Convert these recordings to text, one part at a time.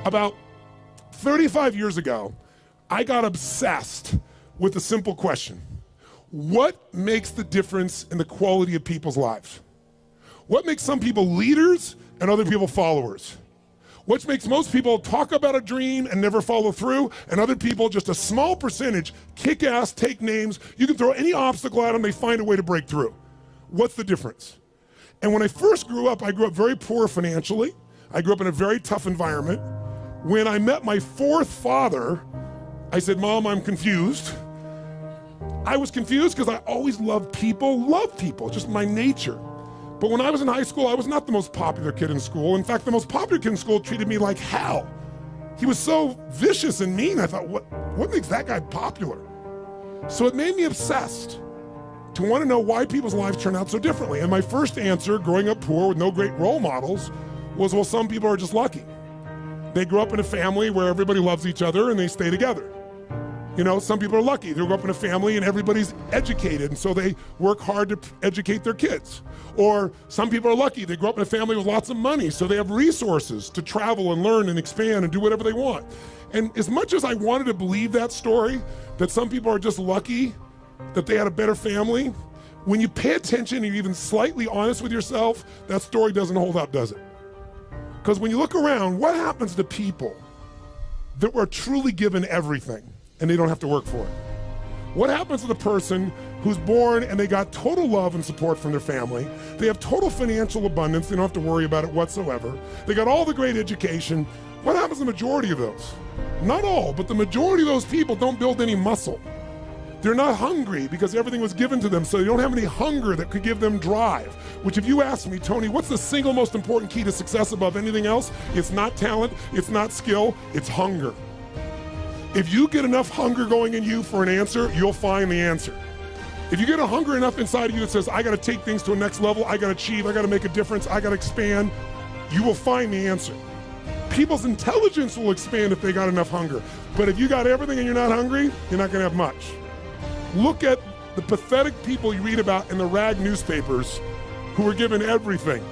About 35 years ago, I got obsessed with a simple question. What makes the difference in the quality of people's lives? What makes some people leaders and other people followers? What makes most people talk about a dream and never follow through, and other people, just a small percentage, kick ass, take names, you can throw any obstacle at them, they find a way to break through. What's the difference? And when I first grew up, I grew up very poor financially. I grew up in a very tough environment. When I met my fourth father, I said, Mom, I'm confused. I was confused because I always loved people, just my nature. But when I was in high school, I was not the most popular kid in school. In fact, the most popular kid in school treated me like hell. He was so vicious and mean, I thought, what makes that guy popular? So it made me obsessed to want to know why people's lives turn out so differently. And my first answer, growing up poor with no great role models, was, well, some people are just lucky. They grew up in a family where everybody loves each other and they stay together. You know, some people are lucky. They grew up in a family and everybody's educated, and so they work hard to educate their kids. Or some people are lucky. They grew up in a family with lots of money, so they have resources to travel and learn and expand and do whatever they want. And as much as I wanted to believe that story, that some people are just lucky, that they had a better family, when you pay attention and you're even slightly honest with yourself, that story doesn't hold up, does it? Because when you look around, what happens to people that were truly given everything and they don't have to work for it? What happens to the person who's born and they got total love and support from their family? They have total financial abundance. They don't have to worry about it whatsoever. They got all the great education. What happens to the majority of those? Not all, but the majority of those people don't build any muscle. They're not hungry because everything was given to them, so they don't have any hunger that could give them drive. Which, if you ask me, Tony, what's the single most important key to success above anything else? It's not talent, it's not skill, it's hunger. If you get enough hunger going in you for an answer, you'll find the answer. If you get a hunger enough inside of you that says, I gotta take things to a next level, I gotta achieve, I gotta make a difference, I gotta expand, you will find the answer. People's intelligence will expand if they got enough hunger. But if you got everything and you're not hungry, you're not gonna have much. Look at the pathetic people you read about in the rag newspapers who were given everything.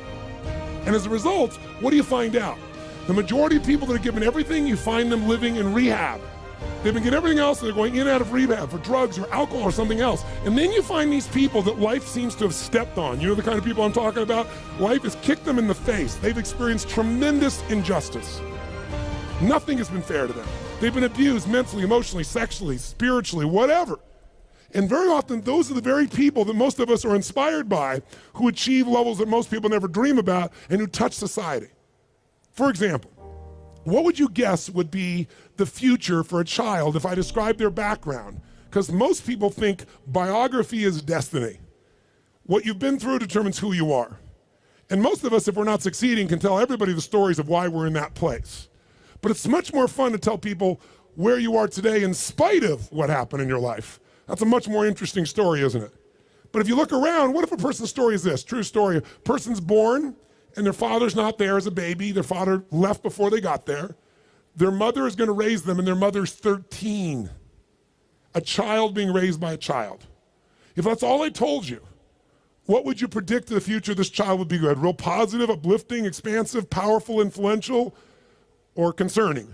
And as a result, what do you find out? The majority of people that are given everything, you find them living in rehab. They've been getting everything else, and they're going in and out of rehab for drugs or alcohol or something else. And then you find these people that life seems to have stepped on. You know the kind of people I'm talking about? Life has kicked them in the face. They've experienced tremendous injustice. Nothing has been fair to them. They've been abused mentally, emotionally, sexually, spiritually, whatever. And very often, those are the very people that most of us are inspired by, who achieve levels that most people never dream about and who touch society. For example, what would you guess would be the future for a child if I described their background? Because most people think biography is destiny. What you've been through determines who you are. And most of us, if we're not succeeding, can tell everybody the stories of why we're in that place. But it's much more fun to tell people where you are today in spite of what happened in your life. That's a much more interesting story, isn't it? But if you look around, what if a person's story is this? True story. A person's born and their father's not there as a baby. Their father left before they got there. Their mother is going to raise them, and their mother's 13. A child being raised by a child. If that's all I told you, what would you predict the future of this child would be good? Real positive, uplifting, expansive, powerful, influential, or concerning?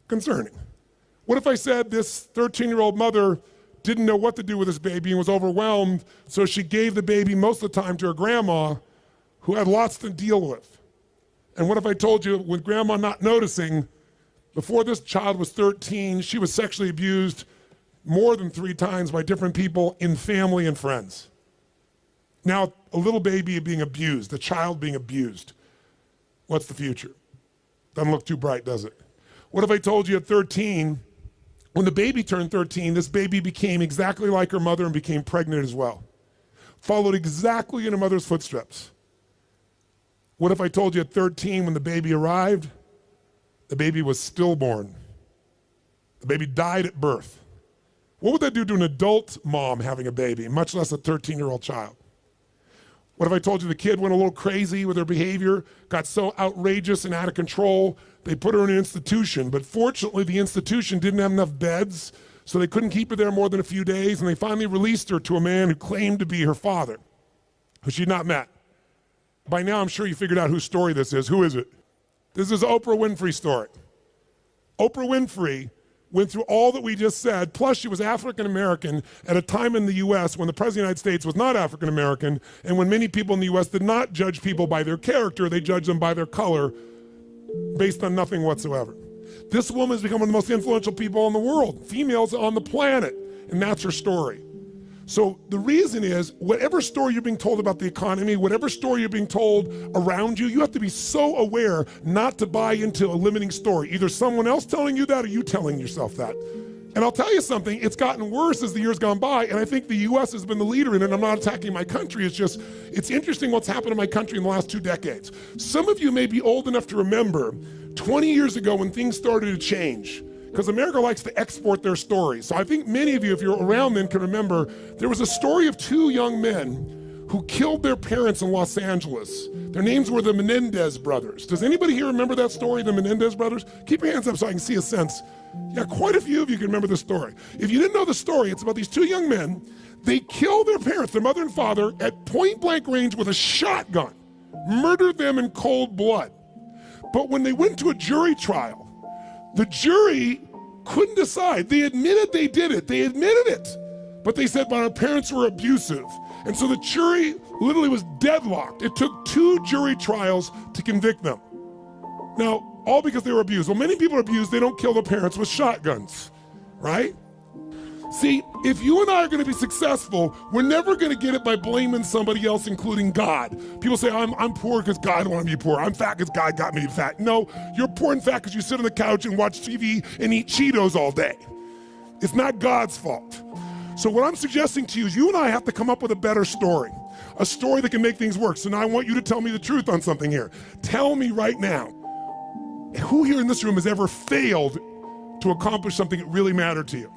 Concerning. What if I said this 13-year-old mother didn't know what to do with this baby and was overwhelmed, so she gave the baby most of the time to her grandma, who had lots to deal with? And what if I told you, with grandma not noticing, before this child was 13, she was sexually abused more than 3 times by different people in family and friends? Now, a little baby being abused, a child being abused. What's the future? Doesn't look too bright, does it? What if I told you at 13, when the baby turned 13, this baby became exactly like her mother and became pregnant as well? Followed exactly in her mother's footsteps. What if I told you at 13, when the baby arrived, the baby was stillborn? The baby died at birth. What would that do to an adult mom having a baby, much less a 13-year-old child? What if I told you the kid went a little crazy with her behavior, got so outrageous and out of control, they put her in an institution, but fortunately the institution didn't have enough beds, so they couldn't keep her there more than a few days, and they finally released her to a man who claimed to be her father, who she'd not met. By now, I'm sure you figured out whose story this is. Who is it? This is Oprah Winfrey's story. Oprah Winfrey went through all that we just said, plus she was African American at a time in the US when the President of the United States was not African American, and when many people in the US did not judge people by their character, they judged them by their color based on nothing whatsoever. This woman has become one of the most influential people in the world, females on the planet, and that's her story. So the reason is, whatever story you're being told about the economy, whatever story you're being told around you, you have to be so aware not to buy into a limiting story. Either someone else telling you that or you telling yourself that. And I'll tell you something, it's gotten worse as the years gone by, and I think the US has been the leader in it. I'm not attacking my country, it's interesting what's happened in my country in the last 2 decades. Some of you may be old enough to remember 20 years ago when things started to change, because America likes to export their stories. So I think many of you, if you're around then, can remember there was a story of 2 young men who killed their parents in Los Angeles. Their names were the Menendez brothers. Does anybody here remember that story, the Menendez brothers? Keep your hands up so I can see a sense. Yeah, quite a few of you can remember the story. If you didn't know the story, it's about these 2 young men. They killed their parents, their mother and father, at point blank range with a shotgun, murdered them in cold blood. But when they went to a jury trial, the jury couldn't decide. They admitted they did it. They admitted it. But they said, but our parents were abusive. And so the jury literally was deadlocked. It took 2 jury trials to convict them. Now, all because they were abused. Well, many people are abused. They don't kill their parents with shotguns, right? See, if you and I are going to be successful, we're never going to get it by blaming somebody else, including God. People say, I'm poor because God wanted me to be poor. I'm fat because God got me to be fat. No, you're poor and fat because you sit on the couch and watch TV and eat Cheetos all day. It's not God's fault. So what I'm suggesting to you is you and I have to come up with a better story, a story that can make things work. So now I want you to tell me the truth on something here. Tell me right now, who here in this room has ever failed to accomplish something that really mattered to you?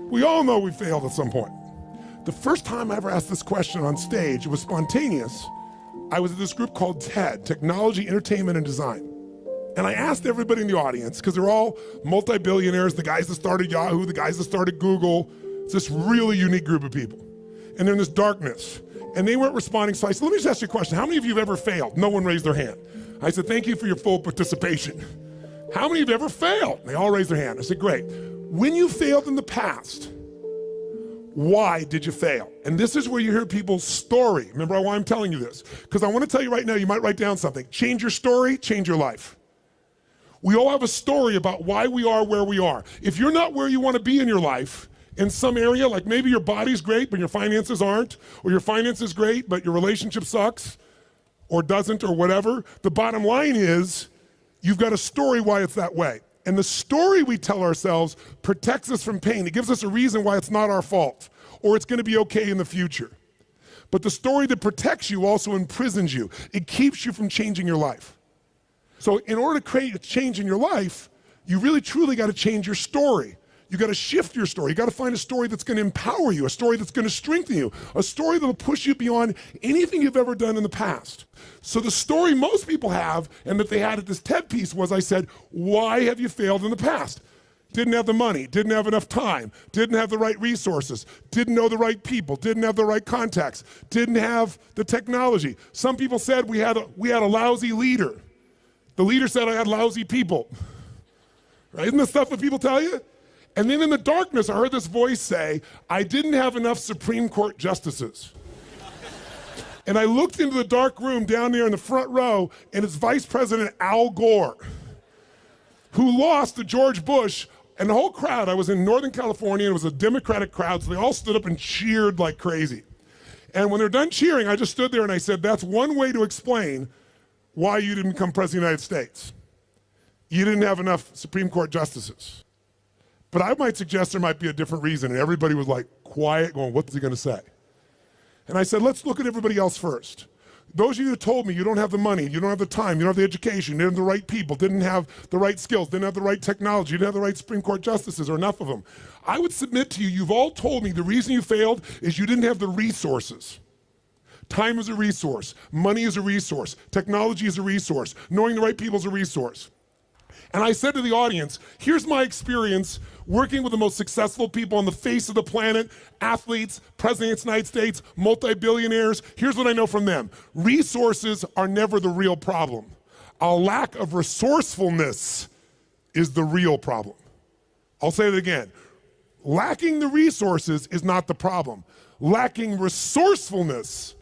We all know we failed at some point. The first time I ever asked this question on stage, it was spontaneous. I was at this group called TED, Technology, Entertainment, and Design. And I asked everybody in the audience, because they're all multi-billionaires, the guys that started Yahoo, the guys that started Google. It's this really unique group of people. And they're in this darkness. And they weren't responding, so I said, let me just ask you a question. How many of you have ever failed? No one raised their hand. I said, thank you for your full participation. How many of you have ever failed? They all raised their hand. I said, great. When you failed in the past, why did you fail? And this is where you hear people's story. Remember why I'm telling you this? Because I want to tell you right now, you might write down something. Change your story, change your life. We all have a story about why we are where we are. If you're not where you want to be in your life, in some area, like maybe your body's great, but your finances aren't, or your finances great, but your relationship sucks, or doesn't, or whatever, the bottom line is, you've got a story why it's that way. And the story we tell ourselves protects us from pain. It gives us a reason why it's not our fault, or it's going to be okay in the future. But the story that protects you also imprisons you. It keeps you from changing your life. So in order to create a change in your life, you really truly got to change your story. You got to shift your story. You got to find a story that's going to empower you, a story that's going to strengthen you, a story that'll push you beyond anything you've ever done in the past. So the story most people have, and that they had at this TED piece, was I said, why have you failed in the past? Didn't have the money, didn't have enough time, didn't have the right resources, didn't know the right people, didn't have the right contacts, didn't have the technology. Some people said we had a lousy leader. The leader said I had lousy people. Right? Isn't this stuff that people tell you? And then in the darkness, I heard this voice say, I didn't have enough Supreme Court justices. And I looked into the dark room down there in the front row, and it's Vice President Al Gore, who lost to George Bush, and the whole crowd, I was in Northern California, and it was a Democratic crowd, so they all stood up and cheered like crazy. And when they're done cheering, I just stood there and I said, that's one way to explain why you didn't become President of the United States. You didn't have enough Supreme Court justices. But I might suggest there might be a different reason, and everybody was like quiet, going, what's he going to say? And I said, let's look at everybody else first. Those of you who told me you don't have the money, you don't have the time, you don't have the education, you didn't have the right people, didn't have the right skills, didn't have the right technology, you didn't have the right Supreme Court justices, or enough of them. I would submit to you, you've all told me the reason you failed is you didn't have the resources. Time is a resource, money is a resource, technology is a resource, knowing the right people is a resource. And I said to the audience, here's my experience working with the most successful people on the face of the planet, athletes, presidents of the United States, multi-billionaires. Here's what I know from them. Resources are never the real problem. A lack of resourcefulness is the real problem. I'll say it again. Lacking the resources is not the problem. Lacking resourcefulness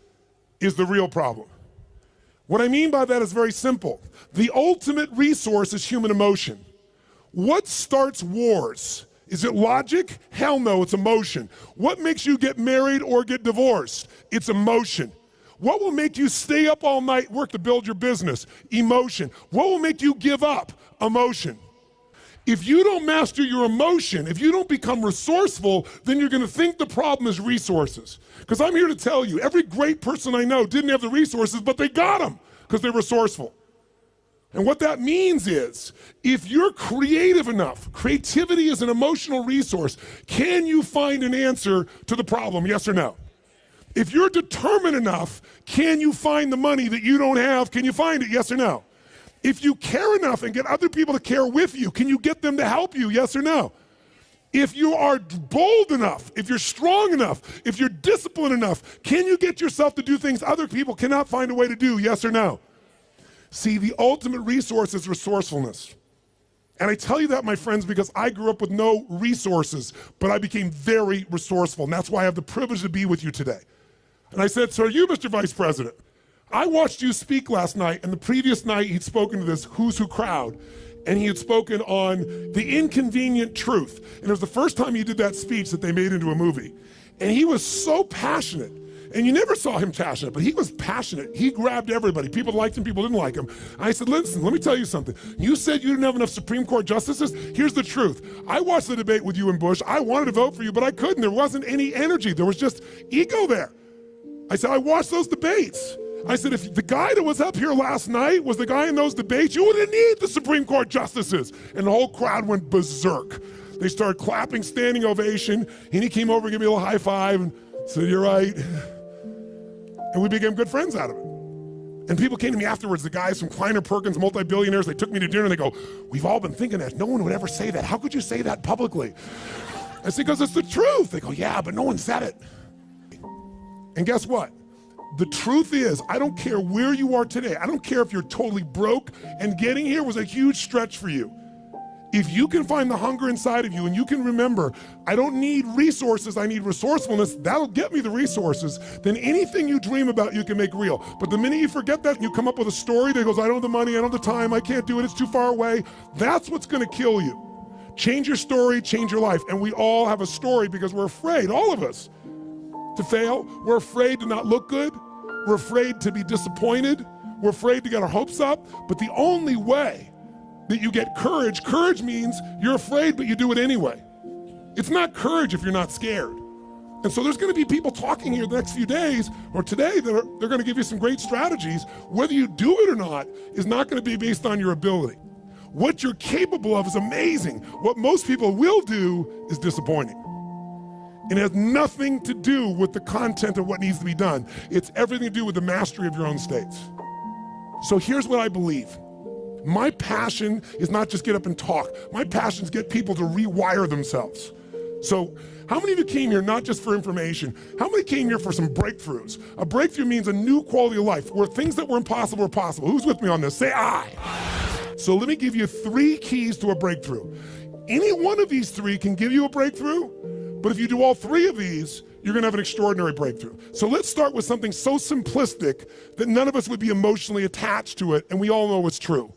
is the real problem. What I mean by that is very simple. The ultimate resource is human emotion. What starts wars? Is it logic? Hell no, it's emotion. What makes you get married or get divorced? It's emotion. What will make you stay up all night, work to build your business? Emotion. What will make you give up? Emotion. If you don't master your emotion, if you don't become resourceful, then you're gonna think the problem is resources. Because I'm here to tell you, every great person I know didn't have the resources, but they got them because they're resourceful. And what that means is, if you're creative enough, creativity is an emotional resource, can you find an answer to the problem, yes or no? If you're determined enough, can you find the money that you don't have? Can you find it, yes or no? If you care enough and get other people to care with you, can you get them to help you, yes or no? If you are bold enough, if you're strong enough, if you're disciplined enough, can you get yourself to do things other people cannot find a way to do, yes or no? See, the ultimate resource is resourcefulness. And I tell you that, my friends, because I grew up with no resources, but I became very resourceful, and that's why I have the privilege to be with you today. And I said, so are you, Mr. Vice President? I watched you speak last night, and the previous night he'd spoken to this Who's Who crowd, and he had spoken on the inconvenient truth. And it was the first time he did that speech that they made into a movie. And he was so passionate. And you never saw him passionate, but he was passionate. He grabbed everybody. People liked him, people didn't like him. I said, listen, let me tell you something. You said you didn't have enough Supreme Court justices? Here's the truth. I watched the debate with you and Bush. I wanted to vote for you, but I couldn't. There wasn't any energy. There was just ego there. I said, I watched those debates. I said, if the guy that was up here last night was the guy in those debates, you wouldn't need the Supreme Court justices. And the whole crowd went berserk. They started clapping, standing ovation, and he came over and gave me a little high five and said, you're right. And we became good friends out of it. And people came to me afterwards, the guys from Kleiner Perkins, multi-billionaires, they took me to dinner and they go, we've all been thinking that. No one would ever say that. How could you say that publicly? I said, because it's the truth. They go, yeah, but no one said it. And guess what? The truth is, I don't care where you are today. I don't care if you're totally broke and getting here was a huge stretch for you. If you can find the hunger inside of you and you can remember, I don't need resources, I need resourcefulness, that'll get me the resources, then anything you dream about you can make real. But the minute you forget that and you come up with a story that goes, I don't have the money, I don't have the time, I can't do it, it's too far away, that's what's gonna kill you. Change your story, change your life. And we all have a story because we're afraid, all of us, to fail. We're afraid to not look good. We're afraid to be disappointed. We're afraid to get our hopes up. But the only way that you get courage, courage means you're afraid, but you do it anyway. It's not courage if you're not scared. And so there's gonna be people talking here the next few days or today that they're gonna give you some great strategies. Whether you do it or not is not gonna be based on your ability. What you're capable of is amazing. What most people will do is disappointing. It has nothing to do with the content of what needs to be done. It's everything to do with the mastery of your own states. So here's what I believe. My passion is not just get up and talk. My passion is get people to rewire themselves. So how many of you came here not just for information? How many came here for some breakthroughs? A breakthrough means a new quality of life where things that were impossible are possible. Who's with me on this? Say I. So let me give you 3 keys to a breakthrough. Any one of these 3 can give you a breakthrough, but if you do all 3 of these, you're gonna have an extraordinary breakthrough. So let's start with something so simplistic that none of us would be emotionally attached to it, and we all know it's true.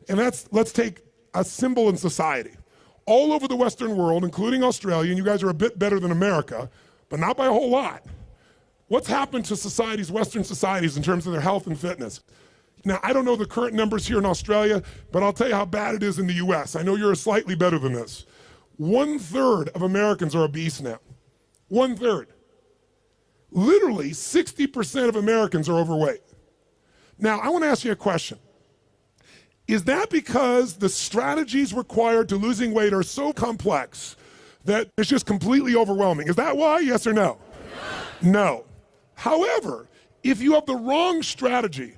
And let's take a symbol in society. All over the Western world, including Australia, and you guys are a bit better than America, but not by a whole lot. What's happened to societies, Western societies, in terms of their health and fitness? Now, I don't know the current numbers here in Australia, but I'll tell you how bad it is in the US. I know you're slightly better than this. 1/3 of Americans are obese now. 1/3. Literally 60% of Americans are overweight. Now, I want to ask you a question. Is that because the strategies required to losing weight are so complex that it's just completely overwhelming? Is that why, yes or no? No. However, if you have the wrong strategy,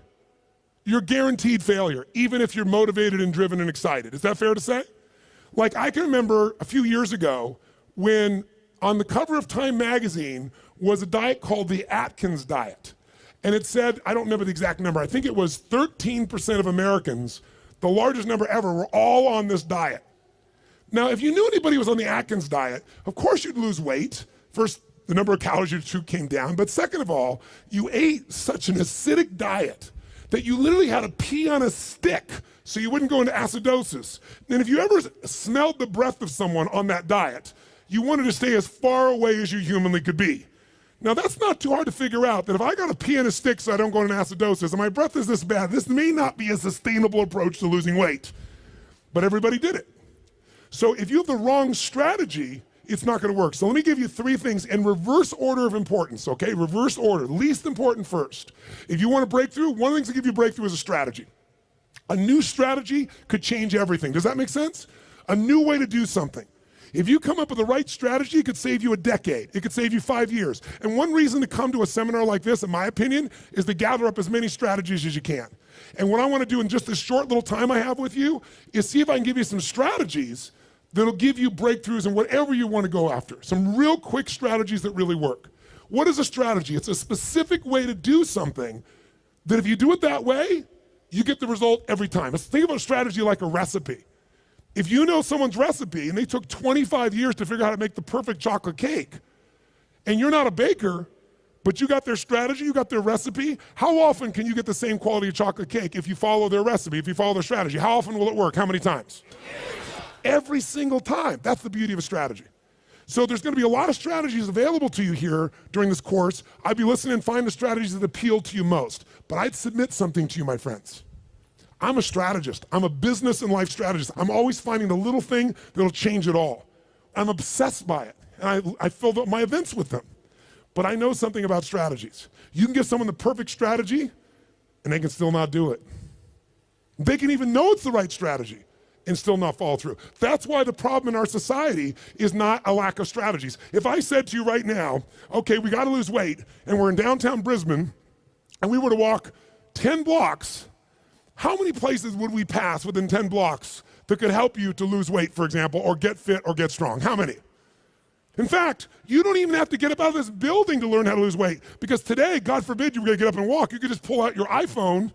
you're guaranteed failure, even if you're motivated and driven and excited. Is that fair to say? Like, I can remember a few years ago when on the cover of Time magazine was a diet called the Atkins diet. And it said, I don't remember the exact number, I think it was 13% of Americans, the largest number ever, were all on this diet. Now, if you knew anybody was on the Atkins diet, of course you'd lose weight. First, the number of calories you took came down, but second of all, you ate such an acidic diet that you literally had to pee on a stick so you wouldn't go into acidosis. And if you ever smelled the breath of someone on that diet, you wanted to stay as far away as you humanly could be. Now, that's not too hard to figure out, that if I got to pee on a stick so I don't go into acidosis and my breath is this bad, this may not be a sustainable approach to losing weight. But everybody did it. So if you have the wrong strategy, it's not going to work. So let me give you 3 things in reverse order of importance, okay? Reverse order, least important first. If you want a breakthrough, one of the things that give you a breakthrough is a strategy. A new strategy could change everything. Does that make sense? A new way to do something. If you come up with the right strategy, it could save you a decade. It could save you 5 years. And one reason to come to a seminar like this, in my opinion, is to gather up as many strategies as you can. And what I want to do in just this short little time I have with you is see if I can give you some strategies that'll give you breakthroughs in whatever you want to go after. Some real quick strategies that really work. What is a strategy? It's a specific way to do something that if you do it that way, you get the result every time. Let's think about a strategy like a recipe. If you know someone's recipe and they took 25 years to figure out how to make the perfect chocolate cake, and you're not a baker, but you got their strategy, you got their recipe, how often can you get the same quality of chocolate cake if you follow their recipe, if you follow their strategy? How often will it work? How many times? Every single time. That's the beauty of a strategy. So there's going to be a lot of strategies available to you here during this course. I'd be listening and find the strategies that appeal to you most. But I'd submit something to you, my friends. I'm a strategist. I'm a business and life strategist. I'm always finding the little thing that'll change it all. I'm obsessed by it. And I fill up my events with them. But I know something about strategies. You can give someone the perfect strategy, and they can still not do it. They can even know it's the right strategy and still not follow through. That's why the problem in our society is not a lack of strategies. If I said to you right now, okay, we got to lose weight, and we're in downtown Brisbane, and we were to walk 10 blocks, how many places would we pass within 10 blocks that could help you to lose weight, for example, or get fit or get strong? How many? In fact, you don't even have to get up out of this building to learn how to lose weight, because today, God forbid you were going to get up and walk, you could just pull out your iPhone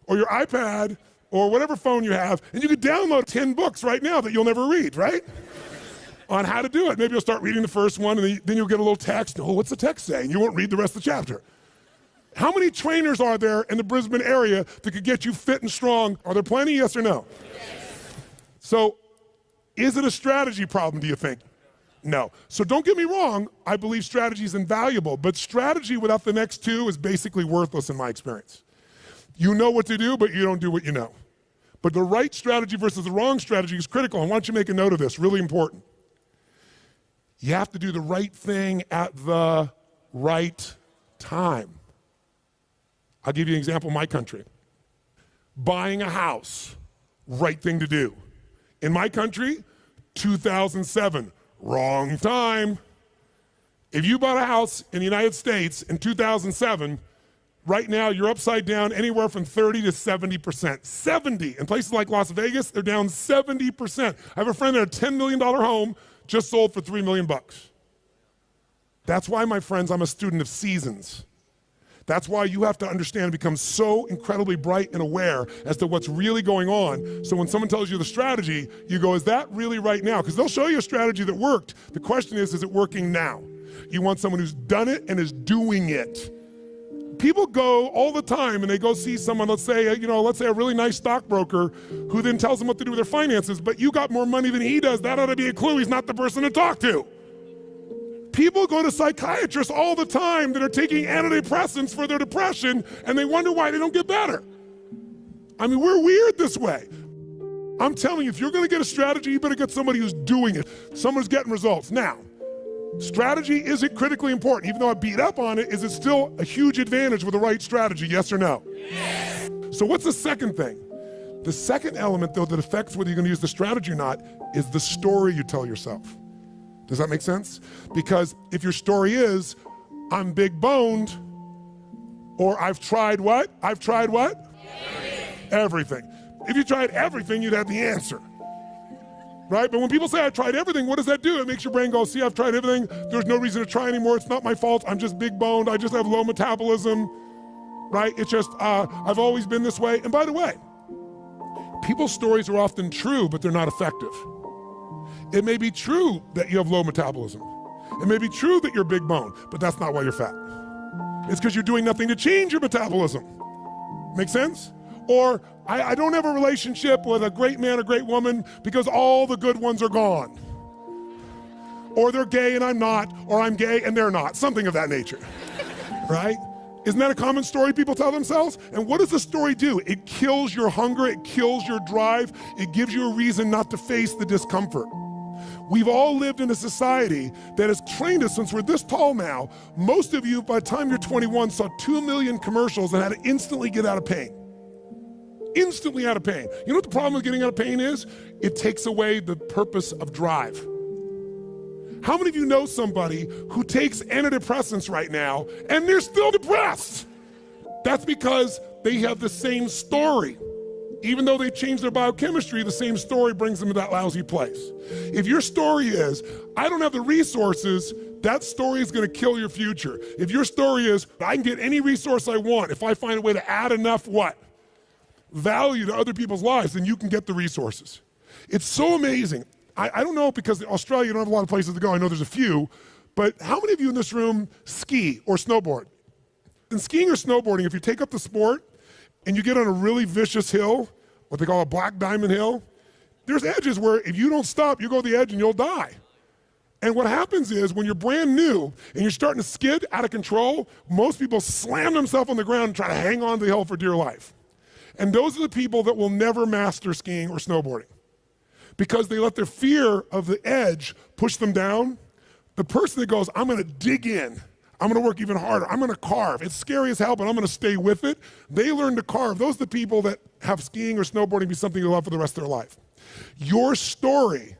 or your iPad or whatever phone you have, and you could download 10 books right now that you'll never read, right? On how to do it. Maybe you'll start reading the first one, and then you'll get a little text. Oh, what's the text say? And you won't read the rest of the chapter. How many trainers are there in the Brisbane area that could get you fit and strong? Are there plenty, yes or no? Yes. So, is it a strategy problem, do you think? No. So don't get me wrong, I believe strategy is invaluable, but strategy without the next 2 is basically worthless in my experience. You know what to do, but you don't do what you know. But the right strategy versus the wrong strategy is critical. And why don't you make a note of this, really important. You have to do the right thing at the right time. I'll give you an example in my country. Buying a house, right thing to do. In my country, 2007, wrong time. If you bought a house in the United States in 2007, right now you're upside down anywhere from 30 to 70%. 70. In places like Las Vegas, they're down 70%. I have a friend that had a $10 million home just sold for $3 million. That's why, my friends, I'm a student of seasons. That's why you have to understand and become so incredibly bright and aware as to what's really going on. So when someone tells you the strategy, you go, is that really right now? Because they'll show you a strategy that worked. The question is it working now? You want someone who's done it and is doing it. People go all the time and they go see someone, let's say a really nice stockbroker who then tells them what to do with their finances, but you got more money than he does. That ought to be a clue he's not the person to talk to. People go to psychiatrists all the time that are taking antidepressants for their depression, and they wonder why they don't get better. I mean, we're weird this way. I'm telling you, if you're going to get a strategy, you better get somebody who's doing it, someone who's getting results. Now, strategy isn't critically important. Even though I beat up on it, is it still a huge advantage with the right strategy, yes or no? Yes. So what's the second thing? The second element, though, that affects whether you're going to use the strategy or not is the story you tell yourself. Does that make sense? Because if your story is, I'm big boned, or I've tried what? I've tried what? Everything. If you tried everything, you'd have the answer. Right? But when people say, I tried everything, what does that do? It makes your brain go, see, I've tried everything. There's no reason to try anymore. It's not my fault. I'm just big boned. I just have low metabolism. right? It's just, I've always been this way. And by the way, people's stories are often true, but they're not effective. It may be true that you have low metabolism. It may be true that you're big bone, but that's not why you're fat. It's because you're doing nothing to change your metabolism. Make sense? Or I don't have a relationship with a great man or great woman because all the good ones are gone. Or they're gay and I'm not, or I'm gay and they're not, something of that nature, right? Isn't that a common story people tell themselves? And what does the story do? It kills your hunger, it kills your drive, it gives you a reason not to face the discomfort. We've all lived in a society that has trained us since we're this tall now. Most of you, by the time you're 21, saw 2 million commercials and had to instantly get out of pain. Instantly out of pain. You know what the problem with getting out of pain is? It takes away the purpose of drive. How many of you know somebody who takes antidepressants right now and they're still depressed? That's because they have the same story. Even though they changed their biochemistry, the same story brings them to that lousy place. If your story is, I don't have the resources, that story is gonna kill your future. If your story is, I can get any resource I want, if I find a way to add enough what? Value to other people's lives, then you can get the resources. It's so amazing. I don't know, because in Australia you don't have a lot of places to go. I know there's a few, but how many of you in this room ski or snowboard? In skiing or snowboarding, if you take up the sport and you get on a really vicious hill, what they call a black diamond hill, there's edges where if you don't stop, you go to the edge and you'll die. And what happens is when you're brand new and you're starting to skid out of control, most people slam themselves on the ground and try to hang on to the hill for dear life. And those are the people that will never master skiing or snowboarding, because they let their fear of the edge push them down. The person that goes, I'm gonna dig in, I'm gonna work even harder, I'm gonna carve. It's scary as hell, but I'm gonna stay with it. They learn to carve. Those are the people that have skiing or snowboarding be something they love for the rest of their life. Your story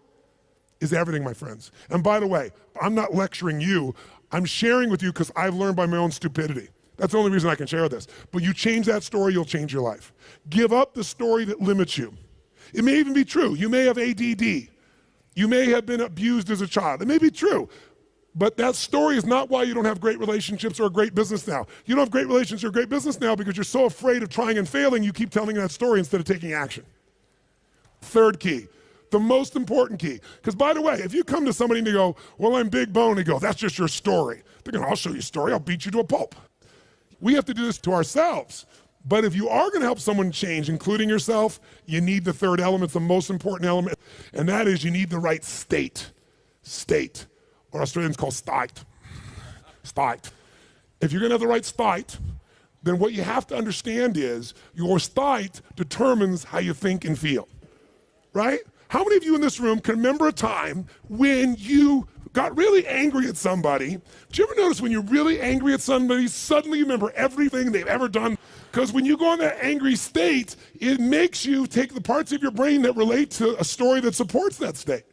is everything, my friends. And by the way, I'm not lecturing you. I'm sharing with you because I've learned by my own stupidity. That's the only reason I can share this. But you change that story, you'll change your life. Give up the story that limits you. It may even be true. You may have ADD. You may have been abused as a child. It may be true. But that story is not why you don't have great relationships or a great business now. You don't have great relationships or a great business now because you're so afraid of trying and failing, you keep telling that story instead of taking action. Third key, the most important key. Because by the way, if you come to somebody and they go, well, I'm big bone, they go, that's just your story. They're going, I'll show you a story, I'll beat you to a pulp. We have to do this to ourselves. But if you are gonna help someone change, including yourself, you need the third element, the most important element, and that is you need the right state. State, or Australians call state. State. If you're gonna have the right state, then what you have to understand is your state determines how you think and feel, right? How many of you in this room can remember a time when you got really angry at somebody? Did you ever notice when you're really angry at somebody, suddenly you remember everything they've ever done? Because when you go in that angry state, it makes you take the parts of your brain that relate to a story that supports that state.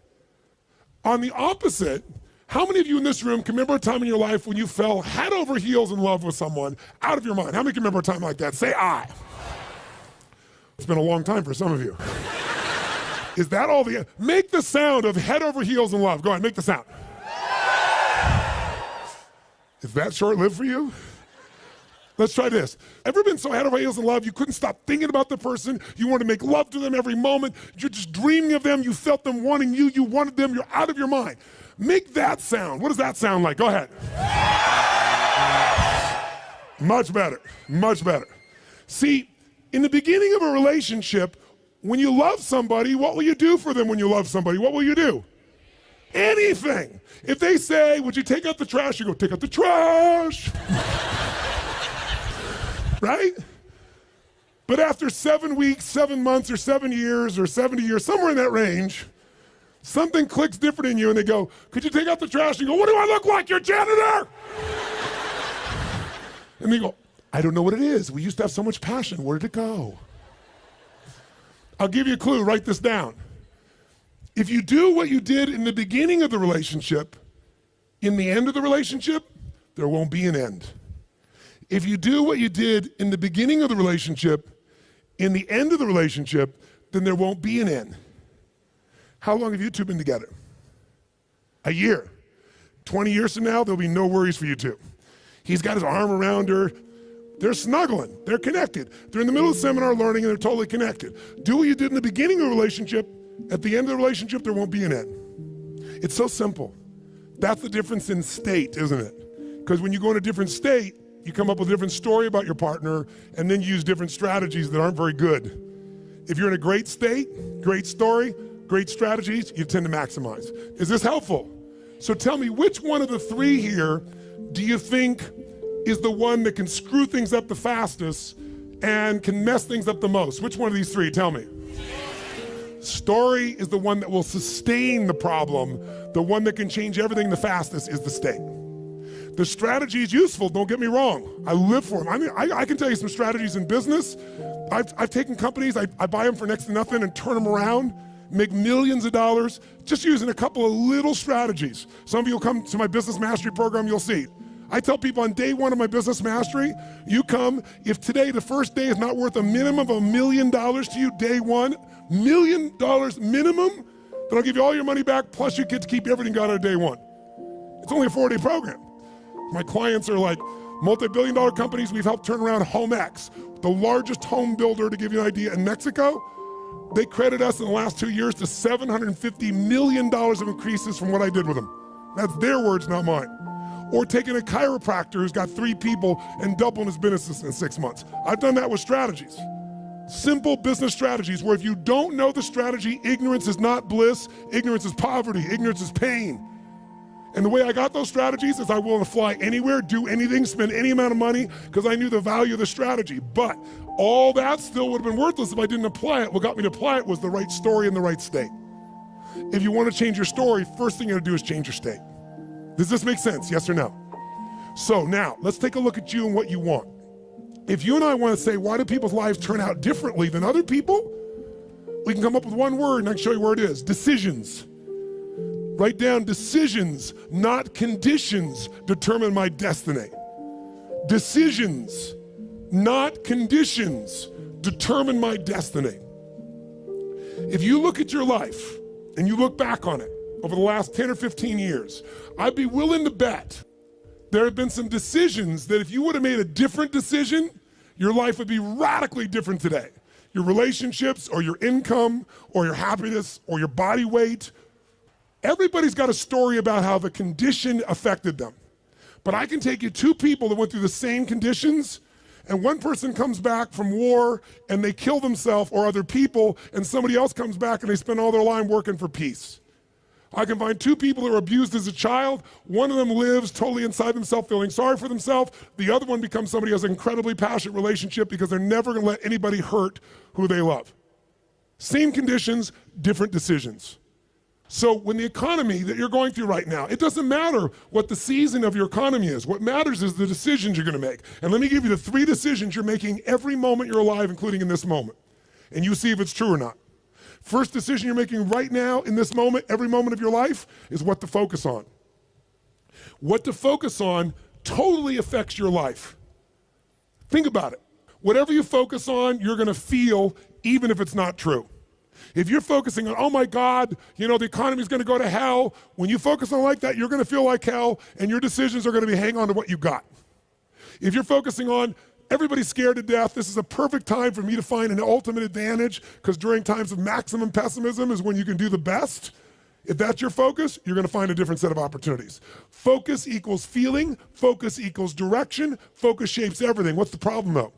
On the opposite, how many of you in this room can remember a time in your life when you fell head over heels in love with someone out of your mind? How many can remember a time like that? Say I. It's been a long time for some of you. Is that all the, make the sound of head over heels in love. Go ahead, make the sound. Is that short-lived for you? Let's try this. Ever been so head over heels in love you couldn't stop thinking about the person, you wanted to make love to them every moment, you're just dreaming of them, you felt them wanting you, you wanted them, you're out of your mind. Make that sound. What does that sound like? Go ahead. Much better, much better. See, in the beginning of a relationship, when you love somebody, what will you do for them when you love somebody? What will you do? Anything. If they say, would you take out the trash? You go, take out the trash. Right? But after 7 weeks, 7 months, or 7 years, or 70 years, somewhere in that range, something clicks different in you and they go, could you take out the trash? And you go, what do I look like, your janitor? And they go, I don't know what it is. We used to have so much passion. Where did it go? I'll give you a clue, write this down. If you do what you did in the beginning of the relationship, in the end of the relationship, there won't be an end. If you do what you did in the beginning of the relationship, in the end of the relationship, then there won't be an end. How long have you two been together? A year. 20 years from now, there'll be no worries for you two. He's got his arm around her. They're snuggling, they're connected. They're in the middle of the seminar learning and they're totally connected. Do what you did in the beginning of the relationship, at the end of the relationship, there won't be an end. It's so simple. That's the difference in state, isn't it? Because when you go in a different state, you come up with a different story about your partner and then you use different strategies that aren't very good. If you're in a great state, great story, great strategies, you tend to maximize. Is this helpful? So tell me, which one of the three here do you think is the one that can screw things up the fastest and can mess things up the most? Which one of these three? Tell me. Story is the one that will sustain the problem. The one that can change everything the fastest is the state. The strategy is useful, don't get me wrong. I live for them. I mean, I can tell you some strategies in business. I've taken companies, I buy them for next to nothing and turn them around, make millions of dollars, just using a couple of little strategies. Some of you will come to my business mastery program, you'll see. I tell people on day one of my business mastery, you come, if today, the first day is not worth a minimum of $1 million to you, day one, $1 million minimum, then I'll give you all your money back, plus you get to keep everything you got on day one. It's only a 4-day program. My clients are like multi-billion-dollar companies. We've helped turn around HomeX, the largest home builder, to give you an idea, in Mexico. They credit us in the last 2 years to $750 million of increases from what I did with them. That's their words, not mine. Or taking a chiropractor who's got 3 people and doubling his business in 6 months. I've done that with strategies. Simple business strategies where if you don't know the strategy, ignorance is not bliss, ignorance is poverty, ignorance is pain. And the way I got those strategies is I willing to fly anywhere, do anything, spend any amount of money because I knew the value of the strategy. But all that still would have been worthless if I didn't apply it. What got me to apply it was the right story in the right state. If you want to change your story, first thing you got to do is change your state. Does this make sense, yes or no? So now, let's take a look at you and what you want. If you and I want to say, why do people's lives turn out differently than other people? We can come up with one word and I can show you where it is. Decisions. Write down decisions, not conditions, determine my destiny. Decisions, not conditions, determine my destiny. If you look at your life and you look back on it over the last 10 or 15 years, I'd be willing to bet there have been some decisions that if you would have made a different decision, your life would be radically different today. Your relationships or your income or your happiness or your body weight. Everybody's got a story about how the condition affected them. But I can take you 2 people that went through the same conditions, and one person comes back from war and they kill themselves or other people, and somebody else comes back and they spend all their life working for peace. I can find 2 people that were abused as a child. One of them lives totally inside themselves, feeling sorry for themselves. The other one becomes somebody who has an incredibly passionate relationship because they're never gonna let anybody hurt who they love. Same conditions, different decisions. So when the economy that you're going through right now, it doesn't matter what the season of your economy is. What matters is the decisions you're gonna make. And let me give you the 3 decisions you're making every moment you're alive, including in this moment. And you see if it's true or not. First decision you're making right now, in this moment, every moment of your life, is what to focus on. What to focus on totally affects your life. Think about it. Whatever you focus on, you're gonna feel, even if it's not true. If you're focusing on, oh my God, you know, the economy's gonna go to hell, when you focus on like that, you're gonna feel like hell, and your decisions are gonna be hang on to what you got. If you're focusing on, everybody's scared to death, this is a perfect time for me to find an ultimate advantage, because during times of maximum pessimism is when you can do the best. If that's your focus, you're gonna find a different set of opportunities. Focus equals feeling, focus equals direction, focus shapes everything. What's the problem though?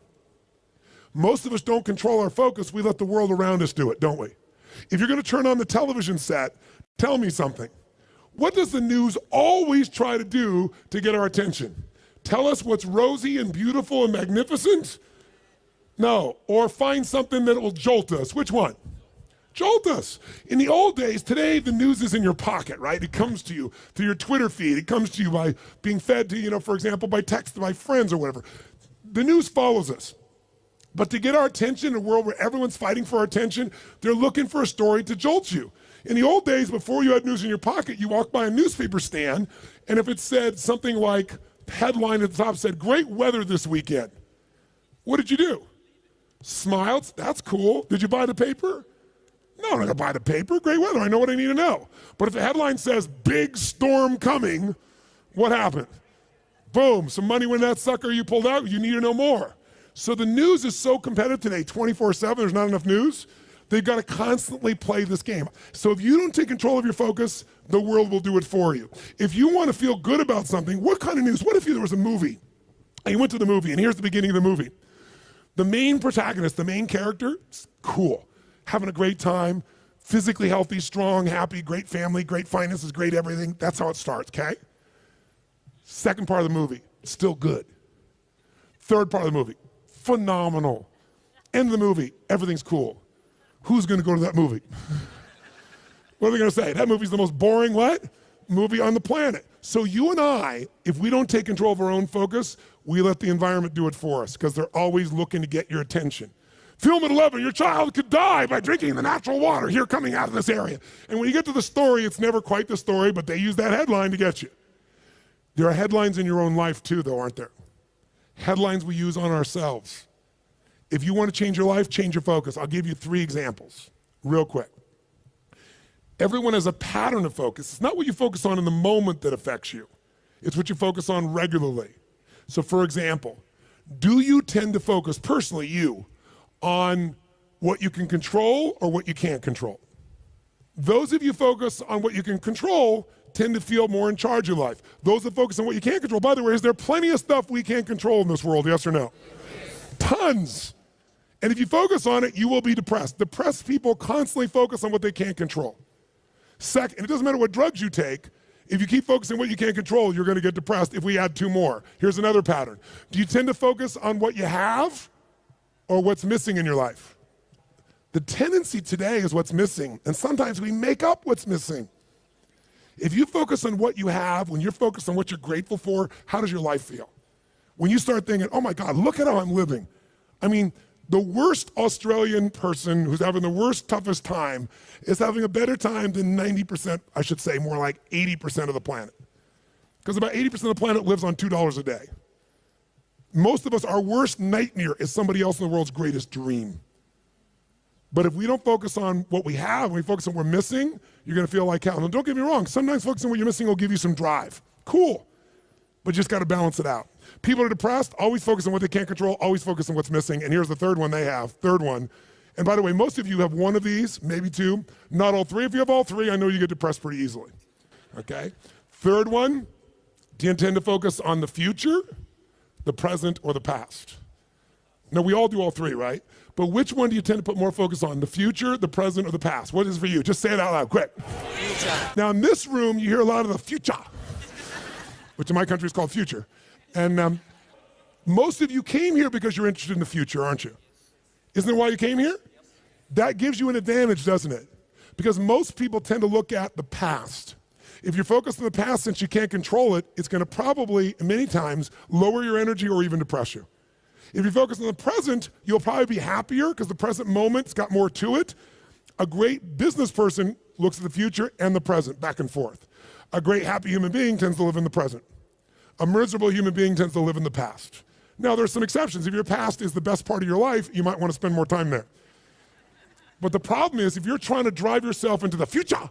Most of us don't control our focus, we let the world around us do it, don't we? If you're gonna turn on the television set, tell me something. What does the news always try to do to get our attention? Tell us what's rosy and beautiful and magnificent? No, or find something that will jolt us. Which one? Jolt us. In the old days, today the news is in your pocket, right? It comes to you through your Twitter feed. It comes to you by being fed to, you know, for example, by text by friends or whatever. The news follows us. But to get our attention in a world where everyone's fighting for our attention, they're looking for a story to jolt you. In the old days, before you had news in your pocket, you walked by a newspaper stand, and if it said something like, headline at the top said, great weather this weekend, what did you do? Smiled, that's cool. Did you buy the paper? No, I'm not gonna buy the paper. Great weather, I know what I need to know. But if the headline says, big storm coming, what happened? Boom, some money when that sucker you pulled out, you need to know more. So the news is so competitive today, 24/7, there's not enough news. They've got to constantly play this game. So if you don't take control of your focus, the world will do it for you. If you want to feel good about something, what kind of news? What if there was a movie, and you went to the movie, and here's the beginning of the movie. The main protagonist, the main character, is cool, having a great time, physically healthy, strong, happy, great family, great finances, great everything. That's how it starts, okay? Second part of the movie, still good. Third part of the movie, phenomenal. End of the movie, everything's cool. Who's gonna go to that movie? What are they gonna say? That movie's the most boring what? Movie on the planet. So you and I, if we don't take control of our own focus, we let the environment do it for us because they're always looking to get your attention. Film at 11, your child could die by drinking the natural water here coming out of this area. And when you get to the story, it's never quite the story, but they use that headline to get you. There are headlines in your own life too, though, aren't there? Headlines we use on ourselves. If you want to change your life, change your focus. I'll give you 3 examples, real quick. Everyone has a pattern of focus. It's not what you focus on in the moment that affects you. It's what you focus on regularly. So for example, do you tend to focus, personally you, on what you can control or what you can't control? Those of you focus on what you can control tend to feel more in charge of life. Those that focus on what you can't control, by the way, is there plenty of stuff we can't control in this world, yes or no? Tons. And if you focus on it, you will be depressed. Depressed people constantly focus on what they can't control. Second, and it doesn't matter what drugs you take, if you keep focusing on what you can't control, you're gonna get depressed if we add 2 more. Here's another pattern. Do you tend to focus on what you have or what's missing in your life? The tendency today is what's missing, and sometimes we make up what's missing. If you focus on what you have, when you're focused on what you're grateful for, how does your life feel? When you start thinking, oh my God, look at how I'm living. I mean, the worst Australian person who's having the worst, toughest time is having a better time than 90%, I should say more like 80% of the planet. Because about 80% of the planet lives on $2 a day. Most of us, our worst nightmare is somebody else in the world's greatest dream. But if we don't focus on what we have, and we focus on what we're missing, you're gonna feel like hell. And don't get me wrong, sometimes focusing on what you're missing will give you some drive. Cool, but you just gotta balance it out. People are depressed, always focus on what they can't control, always focus on what's missing, and here's the third one they have, third one. And by the way, most of you have one of these, maybe 2, not all 3. If you have all 3, I know you get depressed pretty easily, okay? Third one, do you intend to focus on the future, the present, or the past? Now, we all do all 3, right? But which one do you tend to put more focus on, the future, the present, or the past? What is it for you? Just say it out loud, quick. Future. Now, in this room, you hear a lot of the future, which in my country is called future. And most of you came here because you're interested in the future, aren't you? Isn't that why you came here? That gives you an advantage, doesn't it? Because most people tend to look at the past. If you're focused on the past, since you can't control it, it's gonna probably, many times, lower your energy or even depress you. If you focus on the present, you'll probably be happier because the present moment's got more to it. A great business person looks at the future and the present, back and forth. A great happy human being tends to live in the present. A miserable human being tends to live in the past. Now, there's some exceptions. If your past is the best part of your life, you might want to spend more time there. But the problem is, if you're trying to drive yourself into the future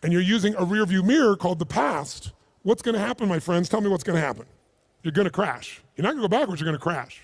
and you're using a rearview mirror called the past, what's gonna happen, my friends? Tell me what's gonna happen. You're gonna crash. You're not gonna go backwards, you're gonna crash.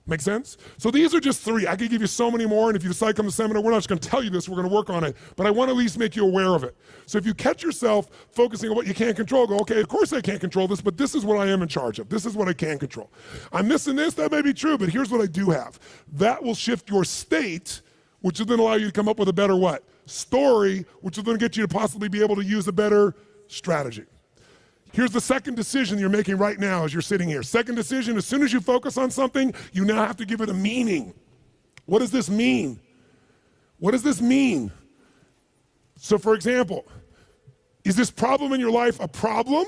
Make sense? So these are just 3. I could give you so many more, and if you decide to come to the seminar, we're not just gonna tell you this, we're gonna work on it, but I wanna at least make you aware of it. So if you catch yourself focusing on what you can't control, go, okay, of course I can't control this, but this is what I am in charge of. This is what I can control. I'm missing this, that may be true, but here's what I do have. That will shift your state, which will then allow you to come up with a better what? Story, which will then get you to possibly be able to use a better strategy. Here's the second decision you're making right now as you're sitting here. Second decision, as soon as you focus on something, you now have to give it a meaning. What does this mean? What does this mean? So for example, is this problem in your life a problem?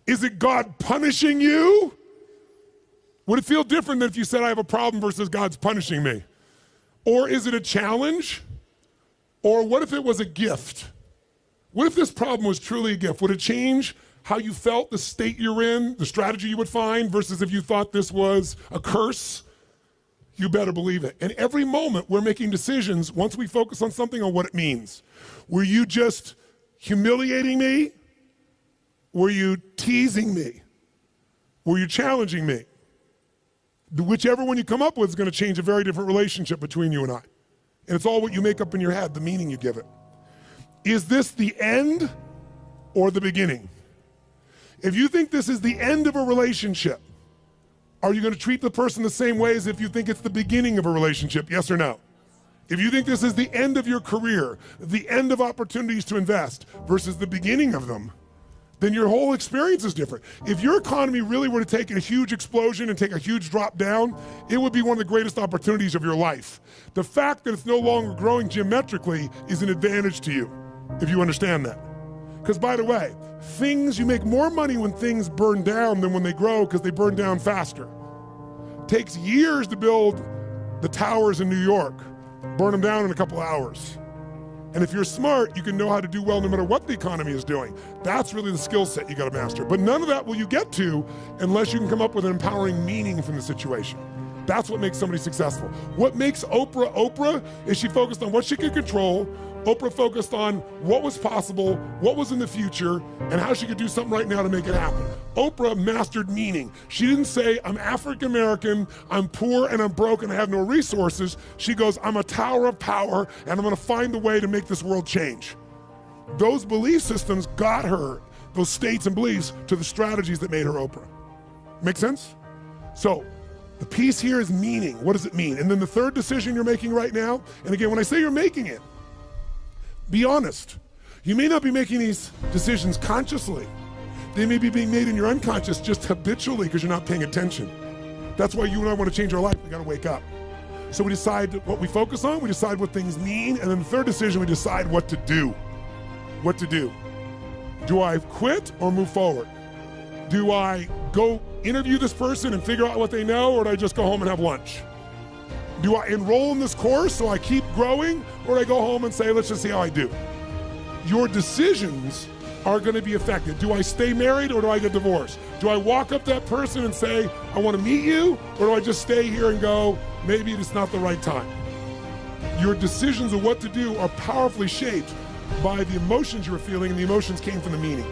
Is it God punishing you? Would it feel different than if you said I have a problem versus God's punishing me? Or is it a challenge? Or what if it was a gift? What if this problem was truly a gift? Would it change how you felt, the state you're in, the strategy you would find, versus if you thought this was a curse? You better believe it. And every moment we're making decisions once we focus on something on what it means. Were you just humiliating me? Were you teasing me? or you're challenging me. Whichever one you come up with is going to change a very different relationship between you and I. And it's all what you make up in your head, the meaning you give it. Is this the end or the beginning? If you think this is the end of a relationship, are you going to treat the person the same way as if you think it's the beginning of a relationship, yes or no? If you think this is the end of your career, the end of opportunities to invest versus the beginning of them, then your whole experience is different. If your economy really were to take a huge explosion and take a huge drop down, it would be one of the greatest opportunities of your life. The fact that it's no longer growing geometrically is an advantage to you, if you understand that. Because by the way, you make more money when things burn down than when they grow because they burn down faster. It takes years to build the towers in New York, burn them down in a couple hours. And if you're smart, you can know how to do well no matter what the economy is doing. That's really the skill set you gotta master. But none of that will you get to unless you can come up with an empowering meaning from the situation. That's what makes somebody successful. What makes Oprah Oprah is she focused on what she could control. Oprah focused on what was possible, what was in the future, and how she could do something right now to make it happen. Oprah mastered meaning. She didn't say, I'm African American, I'm poor and I'm broke and I have no resources. She goes, I'm a tower of power and I'm gonna find a way to make this world change. Those belief systems got her, those states and beliefs, to the strategies that made her Oprah. Make sense? So, the piece here is meaning. What does it mean? And then the third decision you're making right now, and again, when I say you're making it, be honest. You may not be making these decisions consciously. They may be being made in your unconscious just habitually because you're not paying attention. That's why you and I want to change our life. We got to wake up. So we decide what we focus on, we decide what things mean, and then the third decision, we decide what to do. What to do. Do I quit or move forward? Do I go interview this person and figure out what they know, or do I just go home and have lunch? Do I enroll in this course so I keep growing, or do I go home and say, let's just see how I do? Your decisions are going to be affected. Do I stay married or do I get divorced? Do I walk up to that person and say, I want to meet you, or do I just stay here and go, maybe it's not the right time? Your decisions of what to do are powerfully shaped by the emotions you were feeling, and the emotions came from the meaning.